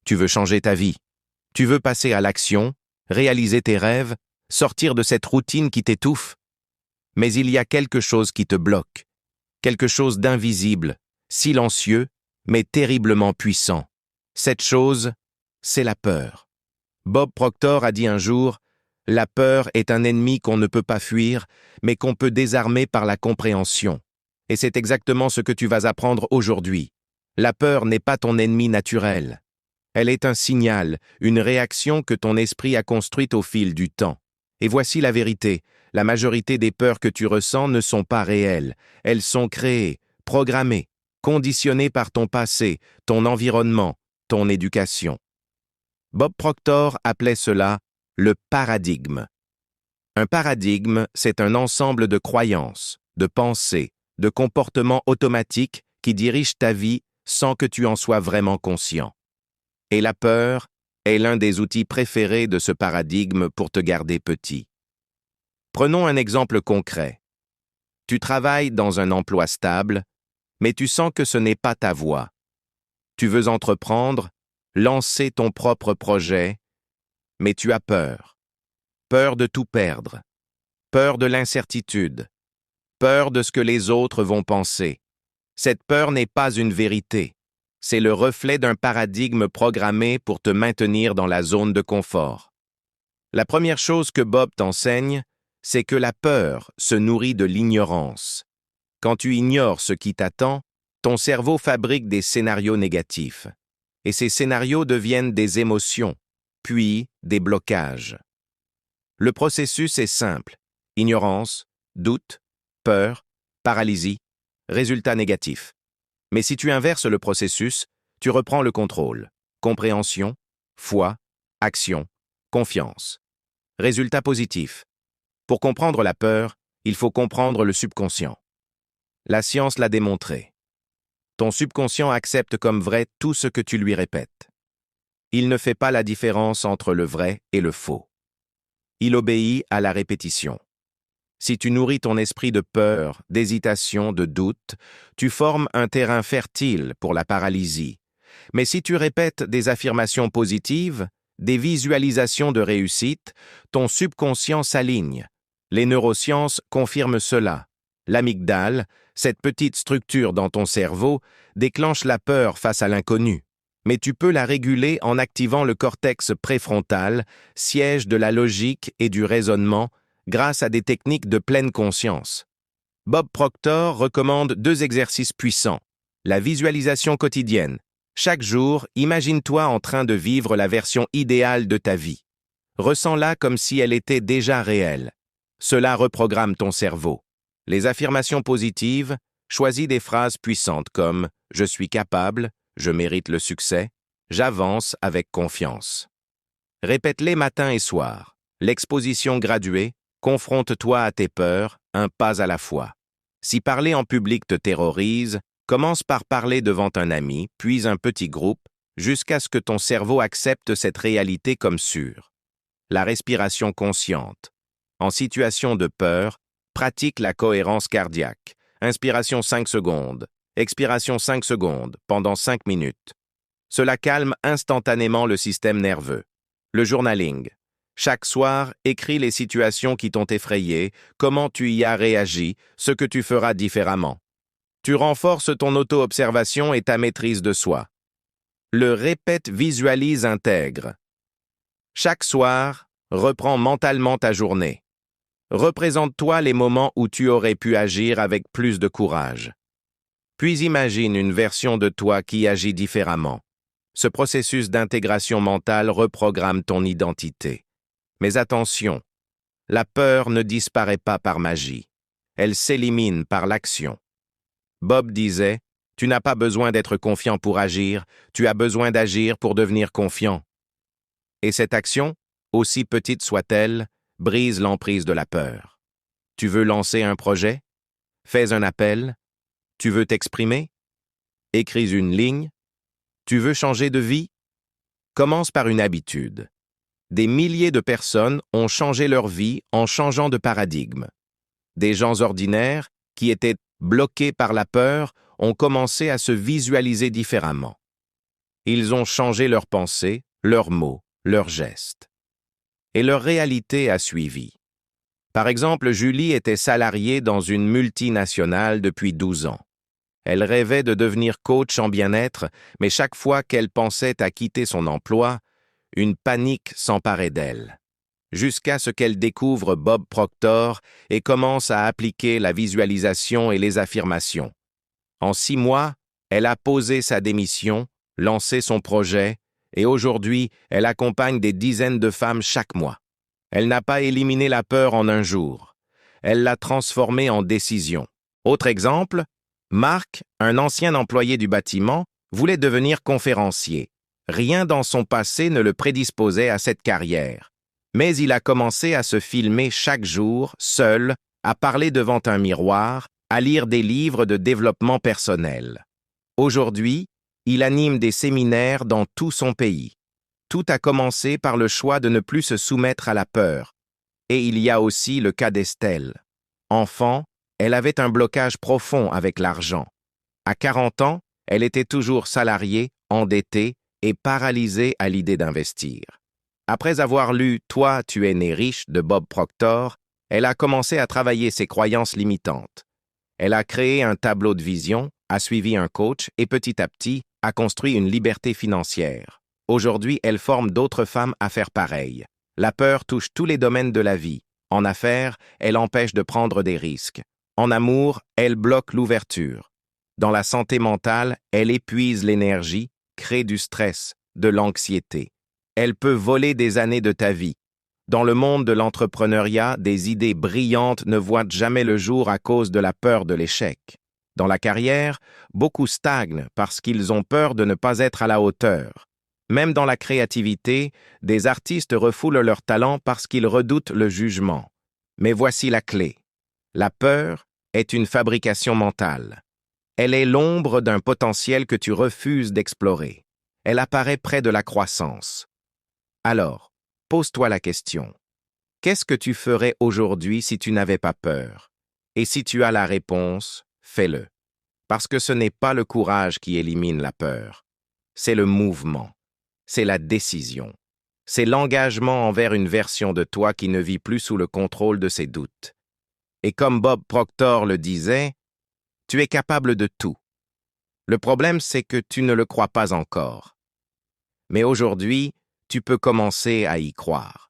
Tu veux changer ta vie. Tu veux passer à l'action, réaliser tes rêves, sortir de cette routine qui t'étouffe. Mais il y a quelque chose qui te bloque, quelque chose d'invisible, silencieux, mais terriblement puissant. Cette chose, c'est la peur. Bob Proctor a dit un jour, « La peur est un ennemi qu'on ne peut pas fuir, mais qu'on peut désarmer par la compréhension. » Et c'est exactement ce que tu vas apprendre aujourd'hui. La peur n'est pas ton ennemi naturel. Elle est un signal, une réaction que ton esprit a construite au fil du temps. Et voici la vérité, la majorité des peurs que tu ressens ne sont pas réelles. Elles sont créées, programmées, conditionnées par ton passé, ton environnement, ton éducation. Bob Proctor appelait cela le paradigme. Un paradigme, c'est un ensemble de croyances, de pensées, de comportements automatiques qui dirigent ta vie sans que tu en sois vraiment conscient. Et la peur est l'un des outils préférés de ce paradigme pour te garder petit. Prenons un exemple concret. Tu travailles dans un emploi stable, mais tu sens que ce n'est pas ta voie. Tu veux entreprendre, lancer ton propre projet, mais tu as peur. Peur de tout perdre. Peur de l'incertitude. Peur de ce que les autres vont penser. Cette peur n'est pas une vérité. C'est le reflet d'un paradigme programmé pour te maintenir dans la zone de confort. La première chose que Bob t'enseigne, c'est que la peur se nourrit de l'ignorance. Quand tu ignores ce qui t'attend, ton cerveau fabrique des scénarios négatifs. Et ces scénarios deviennent des émotions, puis des blocages. Le processus est simple. Ignorance, doute, peur, paralysie, résultat négatif. Mais si tu inverses le processus, tu reprends le contrôle. Compréhension, foi, action, confiance. Résultat positif. Pour comprendre la peur, il faut comprendre le subconscient. La science l'a démontré. Ton subconscient accepte comme vrai tout ce que tu lui répètes. Il ne fait pas la différence entre le vrai et le faux. Il obéit à la répétition. Si tu nourris ton esprit de peur, d'hésitation, de doute, tu formes un terrain fertile pour la paralysie. Mais si tu répètes des affirmations positives, des visualisations de réussite, ton subconscient s'aligne. Les neurosciences confirment cela. L'amygdale, cette petite structure dans ton cerveau, déclenche la peur face à l'inconnu. Mais tu peux la réguler en activant le cortex préfrontal, siège de la logique et du raisonnement, grâce à des techniques de pleine conscience. Bob Proctor recommande 2 exercices puissants. La visualisation quotidienne. Chaque jour, imagine-toi en train de vivre la version idéale de ta vie. Ressens-la comme si elle était déjà réelle. Cela reprogramme ton cerveau. Les affirmations positives, choisis des phrases puissantes comme « Je suis capable »,« Je mérite le succès »,« J'avance avec confiance ». Répète-les matin et soir. L'exposition graduée, confronte-toi à tes peurs, un pas à la fois. Si parler en public te terrorise, commence par parler devant un ami, puis un petit groupe, jusqu'à ce que ton cerveau accepte cette réalité comme sûre. La respiration consciente. En situation de peur, pratique la cohérence cardiaque. Inspiration 5 secondes, expiration 5 secondes, pendant 5 minutes. Cela calme instantanément le système nerveux. Le journaling. Chaque soir, écris les situations qui t'ont effrayé, comment tu y as réagi, ce que tu feras différemment. Tu renforces ton auto-observation et ta maîtrise de soi. Le répète, visualise, intègre. Chaque soir, reprends mentalement ta journée. Représente-toi les moments où tu aurais pu agir avec plus de courage. Puis imagine une version de toi qui agit différemment. Ce processus d'intégration mentale reprogramme ton identité. Mais attention, la peur ne disparaît pas par magie. Elle s'élimine par l'action. Bob disait, « Tu n'as pas besoin d'être confiant pour agir, tu as besoin d'agir pour devenir confiant. » Et cette action, aussi petite soit-elle, brise l'emprise de la peur. Tu veux lancer un projet? Fais un appel? Tu veux t'exprimer? Écris une ligne? Tu veux changer de vie? Commence par une habitude. Des milliers de personnes ont changé leur vie en changeant de paradigme. Des gens ordinaires, qui étaient bloqués par la peur, ont commencé à se visualiser différemment. Ils ont changé leurs pensées, leurs mots, leurs gestes. Et leur réalité a suivi. Par exemple, Julie était salariée dans une multinationale depuis 12 ans. Elle rêvait de devenir coach en bien-être, mais chaque fois qu'elle pensait à quitter son emploi, une panique s'emparait d'elle. Jusqu'à ce qu'elle découvre Bob Proctor et commence à appliquer la visualisation et les affirmations. En 6 mois, elle a posé sa démission, lancé son projet, et aujourd'hui, elle accompagne des dizaines de femmes chaque mois. Elle n'a pas éliminé la peur en un jour. Elle l'a transformée en décision. Autre exemple, Marc, un ancien employé du bâtiment, voulait devenir conférencier. Rien dans son passé ne le prédisposait à cette carrière. Mais il a commencé à se filmer chaque jour, seul, à parler devant un miroir, à lire des livres de développement personnel. Aujourd'hui, il anime des séminaires dans tout son pays. Tout a commencé par le choix de ne plus se soumettre à la peur. Et il y a aussi le cas d'Estelle. Enfant, elle avait un blocage profond avec l'argent. À 40 ans, elle était toujours salariée, endettée et paralysée à l'idée d'investir. Après avoir lu « Toi, tu es né riche » de Bob Proctor, elle a commencé à travailler ses croyances limitantes. Elle a créé un tableau de vision, a suivi un coach et petit à petit a construit une liberté financière. Aujourd'hui, elle forme d'autres femmes à faire pareil. La peur touche tous les domaines de la vie. En affaires, elle empêche de prendre des risques. En amour, elle bloque l'ouverture. Dans la santé mentale, elle épuise l'énergie, crée du stress, de l'anxiété. Elle peut voler des années de ta vie. Dans le monde de l'entrepreneuriat, des idées brillantes ne voient jamais le jour à cause de la peur de l'échec. Dans la carrière, beaucoup stagnent parce qu'ils ont peur de ne pas être à la hauteur. Même dans la créativité, des artistes refoulent leur talent parce qu'ils redoutent le jugement. Mais voici la clé. La peur est une fabrication mentale. Elle est l'ombre d'un potentiel que tu refuses d'explorer. Elle apparaît près de la croissance. Alors, pose-toi la question. Qu'est-ce que tu ferais aujourd'hui si tu n'avais pas peur? Et si tu as la réponse, fais-le. Parce que ce n'est pas le courage qui élimine la peur. C'est le mouvement. C'est la décision. C'est l'engagement envers une version de toi qui ne vit plus sous le contrôle de ses doutes. Et comme Bob Proctor le disait, tu es capable de tout. Le problème, c'est que tu ne le crois pas encore. Mais aujourd'hui, tu peux commencer à y croire.